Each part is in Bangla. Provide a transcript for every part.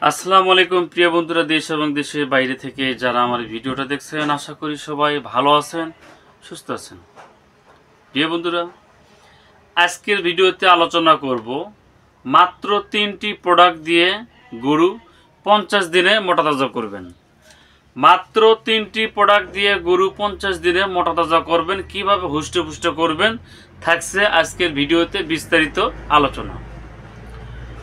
আসসালামু আলাইকুম প্রিয় বন্ধুরা, দেশ এবং দেশের বাইরে থেকে যারা আমার ভিডিওটা দেখছেন, আশা করি সবাই ভালো আছেন, সুস্থ আছেন। প্রিয় বন্ধুরা, আজকের ভিডিওতে আলোচনা করব মাত্র 3টি প্রোডাক্ট দিয়ে গরু 50 দিনে মোটা তাজা করবেন। মাত্র 3টি প্রোডাক্ট দিয়ে গরু 50 দিনে মোটা তাজা করবেন, কিভাবে হুষ্টপুষ্ট করবেন, থাকছে আজকের ভিডিওতে বিস্তারিত আলোচনা।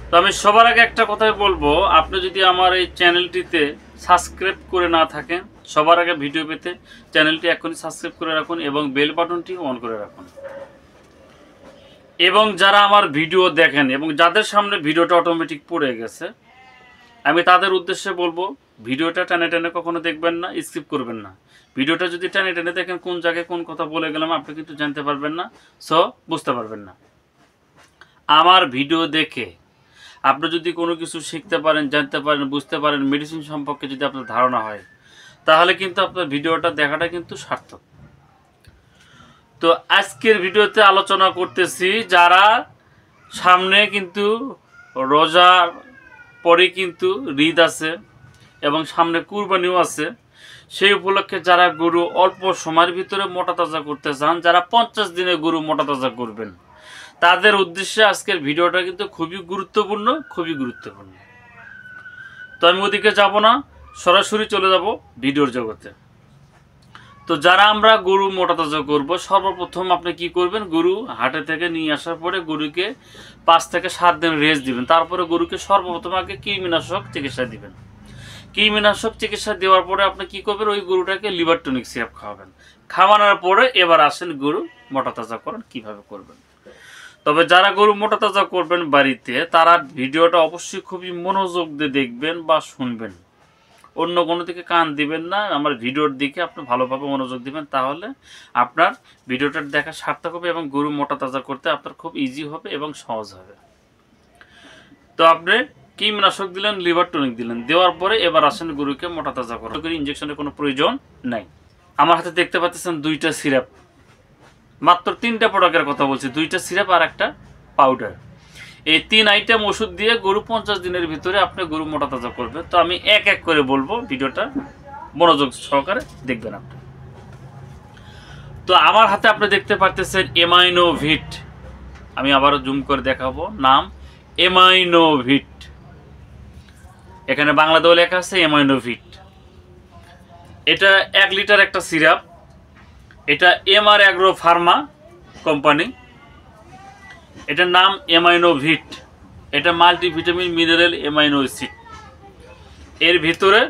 তো আমি সবার আগে একটা কথাই বলবো, আপনি যদি আমার এই চ্যানেলটিতে সাবস্ক্রাইব করে না থাকেন, সবার আগে ভিডিও পেতে চ্যানেলটি এখনই সাবস্ক্রাইব করে রাখুন এবং বেল বাটনটি অন করে রাখুন। এবং যারা আমার ভিডিও দেখেন এবং যাদের সামনে ভিডিওটা অটোমেটিক পড়ে গেছে, আমি তাদের উদ্দেশ্যে বলবো, ভিডিওটা টেনে টেনে কখনো দেখবেন না, স্কিপ করবেন না। ভিডিওটা যদি টেনে টেনে দেখেন, কোন জায়গায় কোন কথা বলে গেলাম আপনি কিন্তু জানতে পারবেন না, বুঝতে পারবেন না। আমার ভিডিও দেখে আপনি যদি কোনো কিছু শিখতে পারেন, জানতে পারেন, বুঝতে পারেন, মেডিসিন সম্পর্কে যদি আপনার ধারণা হয়, তাহলে কিন্তু আপনার ভিডিওটা দেখাটা কিন্তু সার্থক। তো আজকের ভিডিওতে আলোচনা করতেছি, যারা সামনে কিন্তু রোজার পরে কিন্তু ঈদ আছে এবং সামনে কুরবানিও আছে, সেই উপলক্ষে যারা গরু অল্প সময়ের ভিতরে মোটা তাজা করতে চান, যারা 50 দিনে গরু মোটা তাজা করবেন, তাদের উদ্দেশ্যে আজকের ভিডিওটা কিন্তু খুবই গুরুত্বপূর্ণ। তো আমি ওদিকে যাব না, সরাসরি চলে যাব ভিডিওর জগতে। তো যারা আমরা গরু মোটা তাজা করবো, সর্বপ্রথম আপনি কি করবেন, গরু হাটে থেকে নিয়ে আসার পরে গরুকে 5 থেকে 7 দিন রেস্ট দিবেন। তারপরে গরুকে সর্বপ্রথম আগে কৃমিনাশক চিকিৎসা দিবেন। কৃমিনাশক চিকিৎসা দেওয়ার পরে আপনি কি করবেন, ওই গরুটাকে লিভার টনিক সিরাপ খাওয়াবেন। খাওয়ানোর পরে এবার আসেন গরু মোটা তাজা করেন কিভাবে করবেন। তবে যারা গরু মোটা তাজা করবেন বাড়িতে, তারা ভিডিওটা অবশ্যই খুবই মনোযোগ দিয়ে দেখবেন বা শুনবেন, অন্য কোনো দিকে কান দিবেন না, আমার ভিডিওর দিকে আপনি ভালোভাবে মনোযোগ দিবেন, তাহলে আপনার ভিডিওটা দেখা সার্থক হবে এবং গরু মোটা তাজা করতে আপনার খুব ইজি হবে এবং সহজ হবে। তো আপনি কৃমিনাশক দিলেন, লিভার টনিক দিলেন, দেওয়ার পরে এবার আসেন গরুকে মোটা তাজা করেন। ইঞ্জেকশনের কোনো প্রয়োজন নাই। আমার হাতে দেখতে পাচ্ছেন 2টা সিরাপ, মাত্র 3টা প্রোডাক্টের কথা বলছি, 2টা সিরাপ আর একটা পাউডার। এই 3 আইটেম ওষুধ দিয়ে গরু 50 দিনের ভিতরে আপনি গরু মোটা তাজা করবেন। তো আমি এক এক করে বলবো, ভিডিওটা মনোযোগ সহকারে দেখবেন আপনি। তো আমার হাতে আপনি দেখতে পাচ্ছেন এমাইনোভিট, আমি আবারও জুম করে দেখাবো, নাম এমাইনোভিট, এখানে বাংলাতেও লেখা আছে এমাইনোভিট। এটা 1 লিটার একটা সিরাপ, এটা এমআর অ্যাগ্রো ফার্মা কোম্পানি, এটার নাম এমাইনোভিট। এটা মাল্টিভিটামিন মিনারেল এমাইনো অ্যাসিড, এর ভিতরে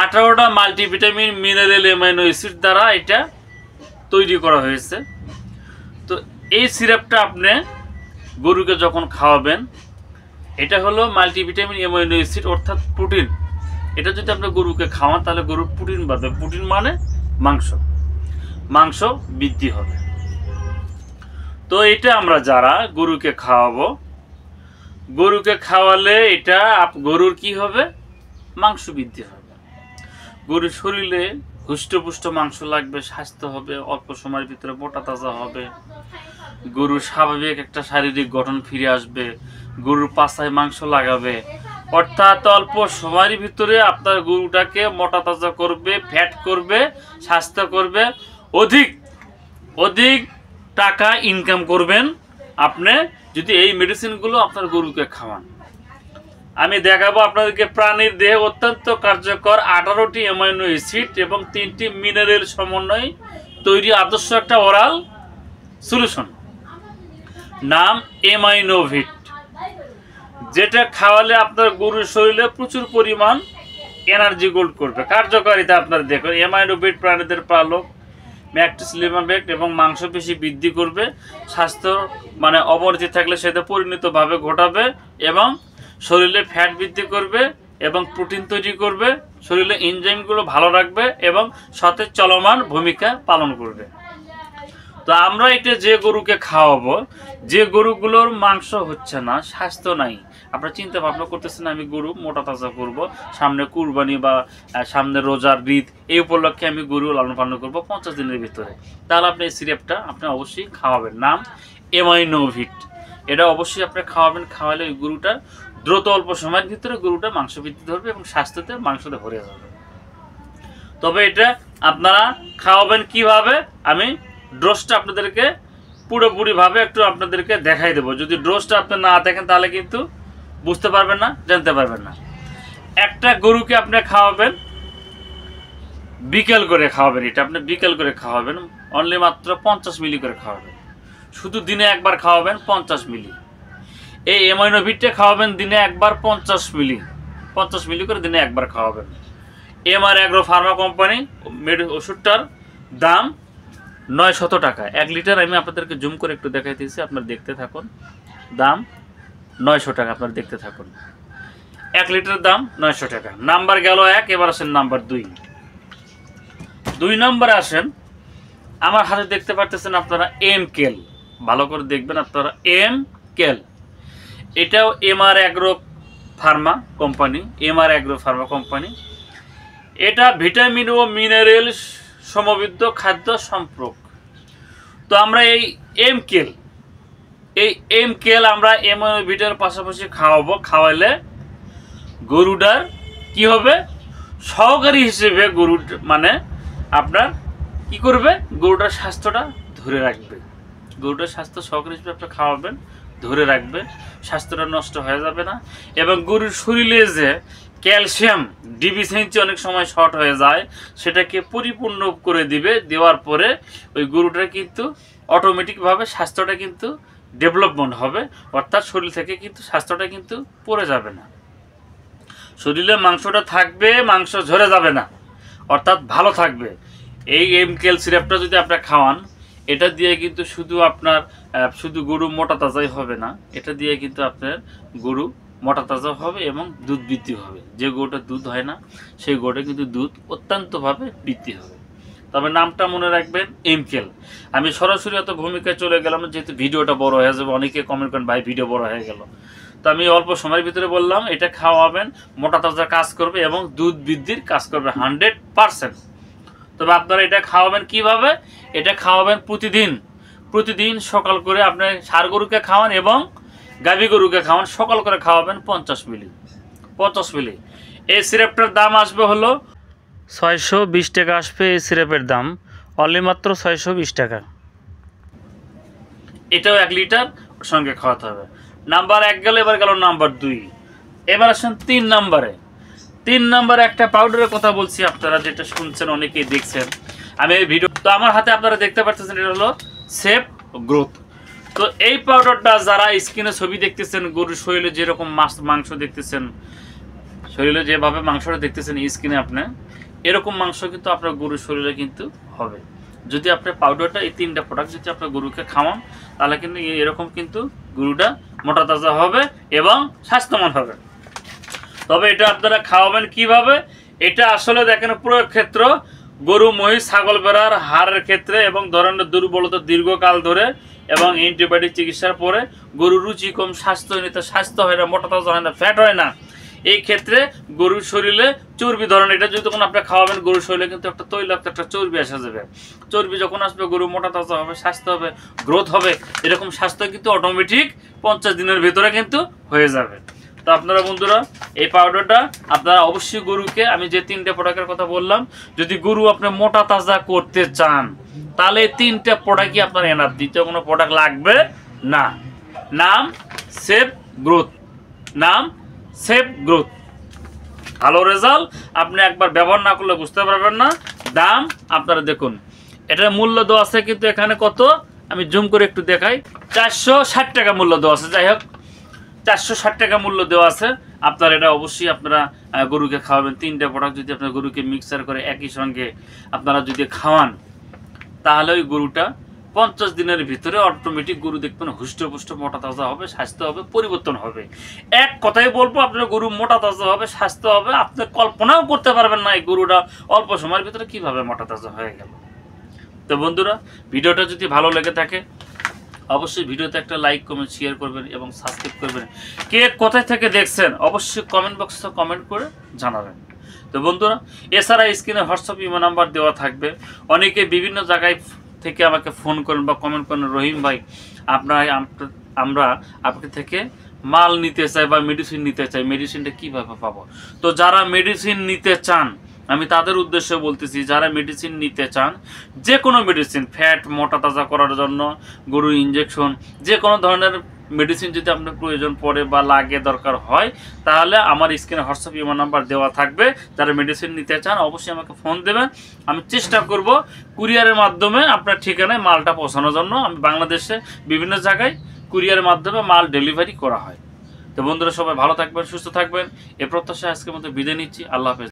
18টা মাল্টিভিটামিন মিনারেল এমাইনো অ্যাসিড দ্বারা এটা তৈরি করা হয়েছে। তো এই সিরাপটা আপনি গরুকে যখন খাওয়াবেন, এটা হলো মাল্টিভিটামিন এমাইনো অ্যাসিড অর্থাৎ প্রোটিন। এটা যদি আপনি গরুকে খাওয়ান, তাহলে গরুর প্রোটিন বাড়বে। প্রোটিন মানে মাংস বৃদ্ধি হবে। তো এটা আমরা যারা গরুকে খাওয়াবো, গরুকে খাওয়ালে এটা গরুর কি হবে, মাংস বৃদ্ধি হবে। গরুর শরীরে হুষ্টপুষ্ট মাংস লাগবে, স্বাস্থ্য হবে, অল্প সময়ের ভিতরে মোটা তাজা হবে, গরুর স্বাভাবিক একটা শারীরিক গঠন ফিরে আসবে, গরুর পাছায় মাংস লাগাবে, অর্থাৎ অল্প সময়ের ভিতরে আপনার গরুটাকে মোটা তাজা করবে, ফ্যাট করবে, স্বাস্থ্য করবে, অধিক টাকা ইনকাম করবেন আপনি যদি এই মেডিসিনগুলো আপনার গরুকে খাওয়ান। আমি দেখাবো আপনাদেরকে প্রাণীর দেহে অত্যন্ত কার্যকর 18টি অ্যামাইনো অ্যাসিড এবং 3টি মিনারেল সমন্বয়ে তৈরি আদর্শ একটা ওরাল সলিউশন, নাম এমাইনোভিট, যেটা খাওয়ালে আপনার গরুর শরীরে প্রচুর পরিমাণ এনার্জি গোল্ড করবে। কার্যকারিতা আপনার দেখুন, এমাইনোভিট প্রাণীদের পালক, ম্যাট্রিক্স লিভারভেক্ট এবং মাংসপেশি বৃদ্ধি করবে, স্বাস্থ্য মানে অবনতি থাকলে সেটা পরিণতভাবে ঘটাবে এবং শরীরে ফ্যাট বৃদ্ধি করবে এবং প্রোটিন তৈরি করবে, শরীরে এনজাইমগুলো ভালো রাখবে এবং সতেজ চলমান ভূমিকা পালন করবে। তো আমরা এটা যে গরুকে খাওয়াবো, যে গরুগুলোর মাংস হচ্ছে না, স্বাস্থ্য নাই, আপনারা চিন্তা ভাবনা করতেছেন আমি গরু মোটা তাজা করব, সামনে কুরবানি বা সামনে রোজার ঈদ, এই উপলক্ষে আমি গরু লালন পালন করবো 50 দিনের ভিতরে, তাহলে আপনি এই সিরাপটা আপনি অবশ্যই খাওয়াবেন, নাম এমাইনোভিট। এটা অবশ্যই আপনি খাওয়াবেন। খাওয়ালে ওই গরুটার দ্রুত অল্প সময়ের ভিতরে গরুটা মাংস বৃদ্ধি ধরবে এবং স্বাস্থ্যতে মাংসতে ভরে যাবে। তবে এটা আপনারা খাওয়াবেন কিভাবে, আমি ডোজটা আপনাদেরকে পুরোপুরিভাবে একটু আপনাদেরকে দেখাই দেবো। যদি ডোজটা আপনি না দেখেন তাহলে কিন্তু বুঝতে পারবেন না, জানতে পারবেন না। একটা গরুকে আপনি খাওয়াবেন বিকেল করে খাওয়াবেন, এটা আপনি বিকেল করে খাওয়াবেন, অনলি মাত্র 50 মিলি করে খাওয়াবেন। শুধু দিনে একবার খাওয়াবেন 50 মিলি। এই এমাইনোভিটটা খাওয়াবেন দিনে একবার 50 মিলি করে দিনে একবার খাওয়াবেন। এমআর অ্যাগ্রো ফার্মা কোম্পানি ওষুধটার দাম 900 টাকা 1 লিটার। আমি আপনাদেরকে জুম করে একটু দেখাইতেছি, আপনারা দেখতে থাকুন। দাম 900 টাকা, আপনারা দেখতে থাকুন। 1 লিটার দাম 900 টাকা। নাম্বার গেল 1, এবার আসেন নাম্বার 2 নম্বরে আসেন। আমার হাতে দেখতে পারতেছেন আপনারা এমকেল, ভালো করে দেখবেন আপনারা, এমকেল। এটাও এমআর অ্যাগ্রো ফার্মা কোম্পানি। এটা ভিটামিন ও মিনারেল সমৃদ্ধ খাদ্য সম্পর্ক। তো আমরা এই এমকেল আমরা এমআইনোভিটার পাশাপাশি খাওয়াইলে গরুটার কি হবে, সহকারী হিসেবে গরু মানে আপনার কি করবে, গরুটার স্বাস্থ্যটা ধরে রাখবে। গরুটার স্বাস্থ্য সহকারী হিসেবে আপনার খাওয়াবেন, ধরে রাখবে, স্বাস্থ্যটা নষ্ট হয়ে যাবে না। এবং গরুর শরীরে যে ক্যালসিয়াম ডিফিসিয়েন্সি অনেক সময় শর্ট হয়ে যায়, সেটাকে পরিপূর্ণ করে দিবে। দেওয়ার পরে ওই গরুটার কিন্তু অটোমেটিকভাবে স্বাস্থ্যটা কিন্তু ডেভেলপমেন্ট হবে, অর্থাৎ শরীর থেকে কিন্তু স্বাস্থ্যটা কিন্তু পড়ে যাবে না, শরীরে মাংসটা থাকবে, মাংস ঝরে যাবে না, অর্থাৎ ভালো থাকবে। এই এমকেল সিরাপটা যদি আপনারা খাওয়ান, এটা দিয়ে কিন্তু শুধু গরু মোটা তাজাই হবে না, এটা দিয়ে কিন্তু আপনার গরু মোটা তাজা হবে এবং দুধ বৃদ্ধি হবে। যে গরুটা দুধ হয় না, সেই গরুটা কিন্তু দুধ অত্যন্তভাবে বৃদ্ধি হবে। তবে নামটা মনে রাখবেন, এমকেল। আমি সরাসরি অত ভূমিকায় চলে গেলাম, যেহেতু ভিডিওটা বড় হয়ে যাবে, অনেকে কমেন্ট করেন ভাই ভিডিও বড় হয়ে গেল। তো আমি অল্প সময়ের ভিতরে বললাম, এটা খাওয়াবেন, মোটা তাজা কাজ করবে এবং দুধ বৃদ্ধির কাজ করবে 100%। তবে আপনারা এটা খাওয়াবেন কিভাবে, এটা খাওয়াবেন প্রতিদিন সকাল করে আপনি ষাঁড় গরুকে খাওয়ান এবং গাভী গরুকে খাওয়ান, সকাল করে খাওয়াবেন 50 মিলি। এই সিরাপটার দাম আসবে হলো 620 টাকা আসবে। এই সিরাপের দাম অনলি মাত্র 620 টাকা। এটাও 1 লিটার সঙ্গে খাওয়াতে হবে। নাম্বার 1 গেল, এবার গেল নাম্বার 2। এবার আসেন 3 নম্বরে একটা পাউডারের কথা বলছি, আপনারা যেটা শুনছেন, অনেকেই দেখছেন। আমি এই ভিডিও তো আমার হাতে আপনারা দেখতে পাচ্ছেন, এটা হলো সেফ গ্রোথ। তো এই পাউডারটা যারা স্কিনে ছবি দেখতেছেন, গরুর শরীরে যেরকম মাংস দেখতেছেন, শরীরে যেভাবে মাংসটা দেখতেছেন স্কিনে, আপনি এরকম মাংস কিন্তু আপনার গরুর শরীরে কিন্তু হবে। যদি আপনার পাউডারটা, এই 3টা প্রোডাক্ট যদি আপনার গরুকে খাওয়ান, তাহলে কিন্তু এরকম কিন্তু গরুটা মোটা তাজা হবে এবং স্বাস্থ্যবান হবে। তবে এটা আপনারা খাওয়াবেন কিভাবে, এটা আসলে দেখেন প্রয়োগ ক্ষেত্র গরু, মহিষ, ছাগল, ভেড়ার হাড়ের ক্ষেত্রে এবং ধরনের দুর্বলতা দীর্ঘকাল ধরে এবং অ্যান্টিবায়োটিক চিকিৎসার পরে গরুর রুচি কম, স্বাস্থ্য হয় না, মোটা তাজা হয় না, ফ্যাট হয় না, এই ক্ষেত্রে গরুর শরীরে চর্বি ধরেন, এটা যদি তখন আপনি খাওয়াবেন, গরুর শরীরে কিন্তু একটা তৈলাক্ত একটা চর্বি আসা যাবে। চর্বি যখন আসবে, গরু মোটা তাজা হবে, স্বাস্থ্য হবে, গ্রোথ হবে। এরকম স্বাস্থ্য কিন্তু অটোমেটিক 50 দিনের ভিতরে কিন্তু হয়ে যাবে। তো আপনারা বন্ধুরা, এই পাউডারটা আপনারা অবশ্যই গরুকে, আমি যে 3টে প্রোডাক্টের কথা বললাম, যদি গরু আপনি মোটা তাজা করতে চান, তাহলে 3টা প্রোডাক্টই আপনার এনাফ, দ্বিতীয় কোনো প্রোডাক্ট লাগবে না। নাম সেফ গ্রোথ, ভালো রেজাল্ট। আপনি একবার ব্যবহার না করলে বুঝতে পারবেন না। দাম আপনারা দেখুন, এটার মূল্য দেওয়া আছে কিন্তু এখানে কত, আমি জুম করে একটু দেখাই, 460 টাকা মূল্য দেওয়া আছে। যাই হোক, 460 টাকা মূল্য দেওয়া আছে। আপনারা এটা অবশ্যই আপনারা গরুকে খাওয়াবেন। 3টা প্রোডাক্ট যদি আপনার গরুকে মিক্সার করে একই সঙ্গে আপনারা যদি খাওয়ান, তাহলে ওই গরুটা 50 দিনের ভিতরে অটোমেটিক গরু দেখবেন হুষ্টপুষ্ট, মোটা তাজা হবে, স্বাস্থ্য হবে, পরিবর্তন হবে। এক কথাই বলবো, আপনার গরু মোটা তাজা হবে, স্বাস্থ্য হবে। আপনি কল্পনাও করতে পারবেন না এই গরুটা অল্প সময়ের ভিতরে কিভাবে মোটা তাজা হয়ে গেল। তো বন্ধুরা, ভিডিওটা যদি ভালো লেগে থাকে, অবশ্যই ভিডিওতে একটা লাইক, কমেন্ট, শেয়ার করবেন এবং সাবস্ক্রাইব করবেন। কে কোথায় থেকে দেখছেন অবশ্যই কমেন্ট বক্সে কমেন্ট করে জানাবেন। তো বন্ধুরা, এছাড়া স্ক্রিনে হোয়াটসঅ্যাপ ইমো নাম্বার দেওয়া থাকবে। অনেকে বিভিন্ন জায়গায় থেকে আমাকে ফোন করেন বা কমেন্ট করেন, রহিম ভাই আমরা আপনার থেকে মাল নিতে চাই বা মেডিসিন নিতে চাই, মেডিসিনটা কিভাবে পাবো? তো যারা মেডিসিন নিতে চান, আমি তাদের উদ্দেশ্যে বলতেছি, যারা মেডিসিন নিতে চান, যে কোনো মেডিসিন, ফ্যাট মোটা তাজা করার জন্য, গরুর ইঞ্জেকশন, যে কোনো ধরনের মেডিসিন যদি আপনার প্রয়োজন পড়ে বা লাগে, দরকার হয়, তাহলে আমার স্ক্রিনে হোয়াটসঅ্যাপ ইমো নাম্বার দেওয়া থাকবে। যারা মেডিসিন নিতে চান অবশ্যই আমাকে ফোন দেবেন। আমি চেষ্টা করব কুরিয়ারের মাধ্যমে আপনার ঠিকানায় মালটা পৌঁছানোর জন্য। আমি বাংলাদেশে বিভিন্ন জায়গায় কুরিয়ারের মাধ্যমে মাল ডেলিভারি করা হয়। তো বন্ধুরা, সবাই ভালো থাকবেন, সুস্থ থাকবেন, এ প্রত্যাশায় আজকের মতো বিদায় নিচ্ছি। আল্লাহ হাফেজ।